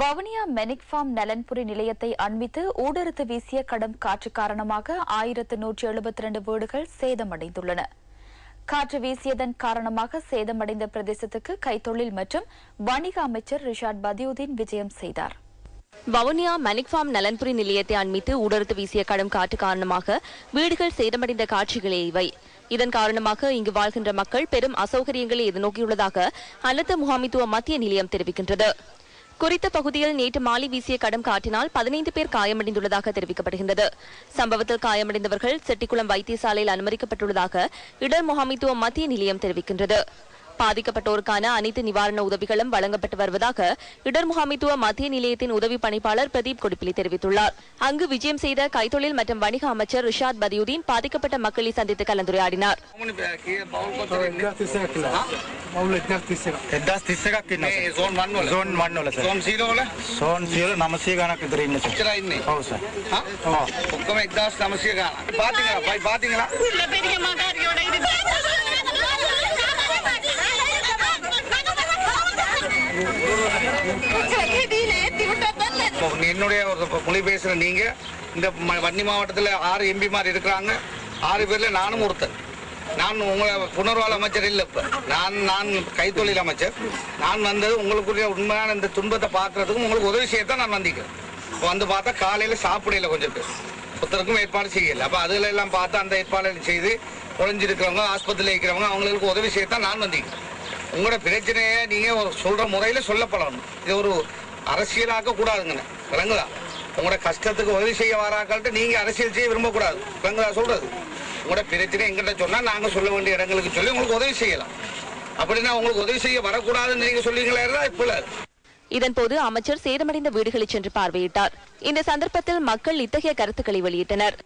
Vavuniya manic form நலன்புரி நிலையத்தை அண்மித்து ஊடறுத்து வீசிய கடும் காற்று காரணமாக 1172 வீடுகள் சேதமடைந்துள்ளன. காற்று வீசியதன் காரணமாக சேதமடைந்த பிரதேசத்துக்கு கைத்தொழில் மற்றும் வணிக அமைச்சர் ரிஷாட் பதியுதீன் விஜயம் செய்தார். வவுனியா மெனிக் ஃபார்ம் நலன்புரி நிலையத்தை அண்மித்து ஊடறுத்து வீசிய கடும் காற்று காரணமாக வீடுகள் சேதமடைந்த காட்சிகளே இவை. இதன் காரணமாக இங்கு வாழ்கின்ற மக்கள் பெரும் அசௌகரியங்களை எதிர்நோக்கியுள்ளதாக அனர்த்த முகாமித்துவ மத்திய நிலையம் தெரிவிக்கின்றது. குறித்த பகுதியில் நேற்று மாலை வீசிய கடும் காற்றினால் 15 பேர் காயமடைந்துள்ளதாக தெரிவிக்கப்படுகின்றது. சம்பவத்தில் காயமடைந்தவர்கள் செட்டிக்குளம் வைத்தியசாலையில் அனுமதிக்கப்பட்டுள்ளதாக இடர் முகாமித்துவ மத்திய நிலையம் தெரிவிக்கின்றது. பாதிக்கப்பட்டோருக்கான அனைத்து நிவாரண உதவிகளும் வழங்கப்பட்டு வருவதாக இடர் முகாமித்துவ மத்திய நிலையத்தின் உதவி பணிப்பாளர் பிரதீப் கொடிப்பிலி தெரிவித்துள்ளார். அங்கு விஜயம் செய்த கைத்தொழில் மற்றும் வணிக அமைச்சர் ரிஷாத் பதியுதீன் பாதிக்கப்பட்ட மக்களை சந்தித்து கலந்துரையாடினார். என்னுடைய மொழி பேசுற நீங்க இந்த வன்னி மாவட்டத்தில் 6 எம்பிமார் இருக்கிறாங்க. 6 பேர்ல நானும் ஒருத்தர். நான் உங்களை புனர்வாழ் அமைச்சர் இல்லை. இப்ப நான் கைத்தொழில் அமைச்சர். நான் வந்தது உங்களுக்குரிய உண்மையான இந்த துன்பத்தை பார்க்கறதுக்கும் உங்களுக்கு உதவி செய்யத்தான் நான் வந்திக்கிறேன். வந்து பார்த்தா காலையில சாப்பிடல கொஞ்சம் பேர் ஒருத்தருக்கும் ஏற்பாடு செய்யல. அப்ப அதுல எல்லாம் பார்த்து அந்த ஏற்பாடு செய்து குறைஞ்சிருக்கிறவங்க ஆஸ்பத்திரியில் இருக்கிறவங்க அவங்களுக்கு உதவி செய்யத்தான் நான் வந்திக்கிறேன். உங்களோட பிரச்சனையை நீங்க சொல்ற முறையில சொல்லப்படணும். இது ஒரு அரசியலாக்க கூடாதுங்க. விளங்குதா? உங்களோட கஷ்டத்துக்கு உதவி செய்ய வராக்கள்ட்டு நீங்க அரசியல் செய்ய விரும்பக்கூடாது. விளங்குதா சொல்றது? உங்களோட பிரச்சனை எங்கிட்ட சொன்னா நாங்க சொல்ல வேண்டிய இடங்களுக்கு சொல்லி உங்களுக்கு உதவி செய்யலாம். அப்படின்னா உங்களுக்கு உதவி செய்ய வரக்கூடாதுன்னு நீங்க சொல்லுவீங்களா? இப்ப இதன்போது அமைச்சர் சேதமடைந்த வீடுகளை சென்று பார்வையிட்டார். இந்த சந்தர்ப்பத்தில் மக்கள் இத்தகைய கருத்துக்களை வெளியிட்டனர்.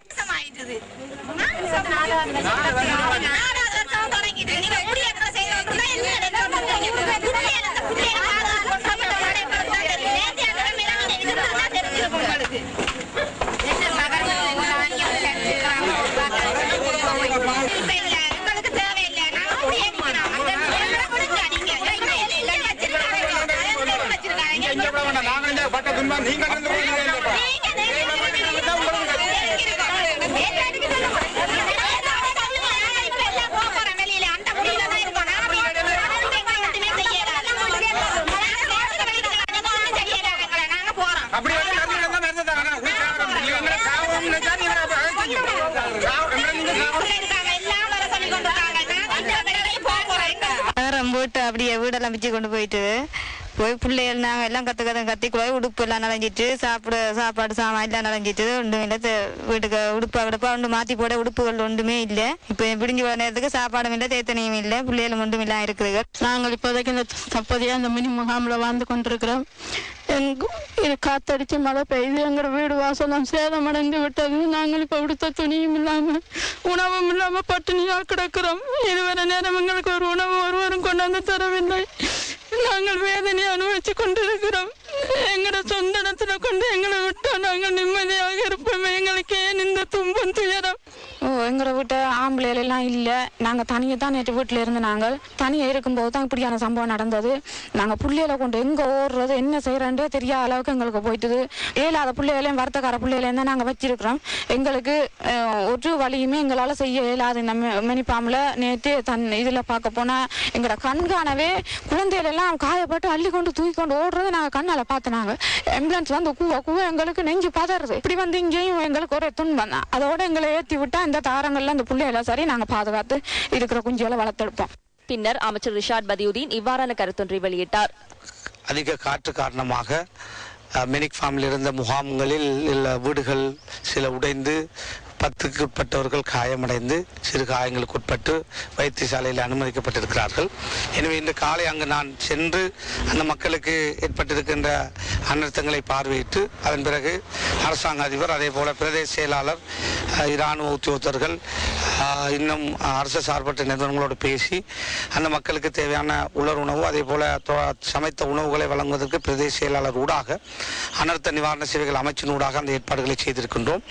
அப்படியே வீடெல்லாம் பிச்சு கொண்டு போயிட்டு பிள்ளைகள் நாங்கள் எல்லாம் கத்திக்குள்ள உடுப்பு எல்லாம் நனைஞ்சிட்டு சாப்பாடு சாமான் எல்லாம் நனைஞ்சிட்டு ஒன்றும் இல்லை. வீட்டுக்கு உடுப்பா ஒன்று மாற்றி போட உடுப்புகள் ஒன்றுமே இல்லை. இப்போ பிடிஞ்சு போன நேரத்துக்கு சாப்பாடும் இல்லை, தேத்தனையும் இல்லை, பிள்ளைகளும் ஒன்றும் இல்லாம இருக்குது. நாங்கள் இப்போதைக்கு இந்த தப்பதையா இந்த மினி முகாமில் வாழ்ந்து கொண்டிருக்கிறோம். காத்தடிச்சு மழை பெய்யுது. எங்களோட வீடு வாசலாம் சேதமடைந்து விட்டது. நாங்கள் இப்போ உடுத்த துணியும் இல்லாமல் உணவும் இல்லாமல் பட்டினியாக கிடக்கிறோம். இதுவரை நேரம் எங்களுக்கு ஒரு உணவு ஒருவரும் கொண்டாந்து தரவில்லை. நாங்கள் வேதனை அனுபவிச்சு கொண்டிருக்கிறோம். எங்களோட சொந்த இடத்துல கொண்டு எங்களை விட்டா நாங்கள் நிம்மதியாக இருப்போம். எங்களுக்கு ஏன் இந்த துன்பம் துயரம்? எங்களோட வீட்டை ஆம்பளைகள் எல்லாம் இல்லை. நாங்கள் தனியாக தான் நேற்று வீட்டில் இருந்து நாங்கள் தனியாக இருக்கும்போது தான் இப்படியான சம்பவம் நடந்தது. நாங்கள் பிள்ளைகளை கொண்டு எங்கே ஓடுறது என்ன செய்கிறேன்றே தெரியாத அளவுக்கு எங்களுக்கு போயிட்டுது. ஏழாத பிள்ளைகளையும் வருத்தக்கார பிள்ளைகளையும் தான் நாங்கள் வச்சிருக்கிறோம். எங்களுக்கு ஒரு வழியுமே எங்களால் செய்ய இயலாது. நம்ம மெனிப்பாமில் நேற்று இதில் பார்க்க போனால் எங்களோட கண்காணவே குழந்தைகள் எல்லாம் காயப்பட்டு அள்ளி கொண்டு தூக்கி கொண்டு ஓடுறதை நாங்கள் கண்ணால் பார்த்தினாங்க. ஆம்புலன்ஸ் வந்து கூவ எங்களுக்கு நெஞ்சு பதறது. இப்படி வந்து இங்கேயும் எங்களுக்கு ஒரே துன்பம் தான். அதோட எங்களை ஏற்றி விட்டா இந்த தாரங்கள்ல இந்த பிள்ளைகளை சரி நாங்கள் பாதுகாத்து இருக்கிற குஞ்சுகளை வளர்த்தெடுப்போம். பின்னர் அமைச்சர் ரிஷாட் பதியுதீன் இவ்வாறான கருத்தொன்றை வெளியிட்டார். அதிக காற்று காரணமாக மெனிக் ஃபார்மில் இருந்த முகாம்களில் வீடுகள் சில உடைந்து 10க்கு உட்பட்டவர்கள் காயமடைந்து சிறு காயங்களுக்கு உட்பட்டு வைத்தியசாலையில் அனுமதிக்கப்பட்டிருக்கிறார்கள். எனவே இன்று காலை அங்கு நான் சென்று அந்த மக்களுக்கு ஏற்பட்டிருக்கின்ற அனர்த்தங்களை பார்வையிட்டு அதன் பிறகு அரசாங்க அதிபர் அதே போல பிரதேச செயலாளர் இராணுவ உத்தியோகத்தர்கள் இன்னும் அரசு சார்பற்ற நிறுவனங்களோடு பேசி அந்த மக்களுக்கு தேவையான உலர் உணவு அதே போல சமைத்த உணவுகளை வழங்குவதற்கு பிரதேச செயலாளர் ஊடாக அனர்த்த நிவாரண சேவைகள் அமைச்சின் ஊடாக அந்த ஏற்பாடுகளை செய்திருக்கின்றோம்.